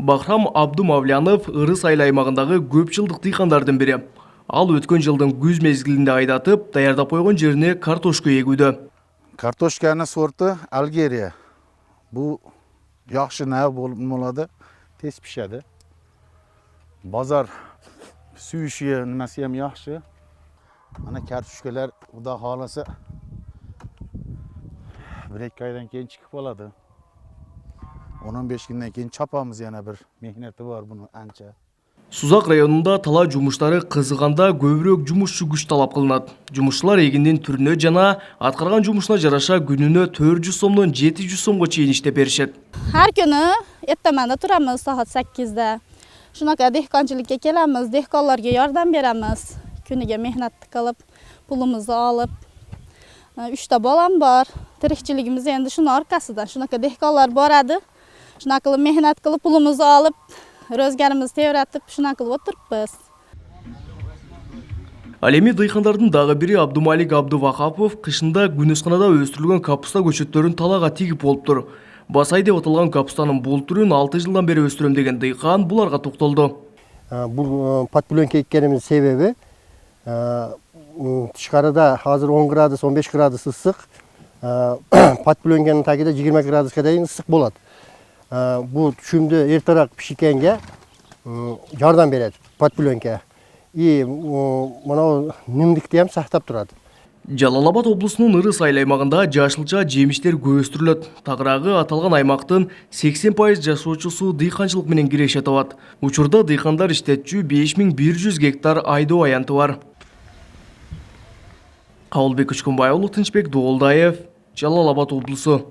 Бахрам Абдумавлянов Ырыс айыл аймагындагы көп жылдык дыйкандардын бири. Ал өткөн жылдын күз мезгилинде айдатып, даярдап койгон жерине картошка эгүүдө. Kartoshkani sorti Algeriya. Bu yaxshi nav bo'ladi, tez pishadi. Bozor suvishi nimasi ham yaxshi. Mana kartoshkalar xudo xolasa 1-2 oydan keyin chiqib qoladi. 10-15 kundan keyin chopamiz, yana bir mehnati bor buni ancha. Сузак районунда тала жумуштары кызыганда көбүрөөк жумушчу күч талап кылынат. Жумушчулар эгиндин түрүнө жана аткарган жумушуна жараша күнүнө 400 сомдон 700 сомго чейин иштеп беришет. Her günü ertemende turamız saat 8'de. Şunaka dehqonchilikka kelamiz, dehqonlarga yordam beramiz. Kuniga mehnat qilib, pulumuzni olib. 3 ta bolam bor. Tirikchiligimiz endi shuni orqasidan. Shunaka dehqonlar boradi. Shunaqa qilib mehnat qilib, pulumuzni olib, ro'zgarimizni tebratib, shunaqa qilib o'tiribmiz. Ал эми дыйкандардын дагы бири Абдумалик Абдувахапов кышында күнөсканада өстүрүлгөн капуста көчөттөрүн талага тигип болуптур. Басай деп аталган капустанын бул түрүн 6 жылдан бери өстүрөм деген дыйкан буларга токтолду. Бул подпленка эккенибиздин себеби тышкарыда азыр 10 градус, 15 градус ысык, подпленканын тагында 20 градуска чейин ысык болот. Бул түшүмдү эртерээк пишкенге жардам берет подпленка. И мына немдикти ham сактап турат. Жалал Абад облусунун Ырыс айыл аймагында жашылча жемиштер көп өстүрүлөт. Тагыраагы аталган аймактын 80% жашоочусу дыйканчылык менен кирешет алат. Учурда дыйкандар иштетчү 5100 гектар айдоо аянты бар. Кабылбек Учкунбай уулу, Тынчбек Доолдаев, Жалал Абад облусу.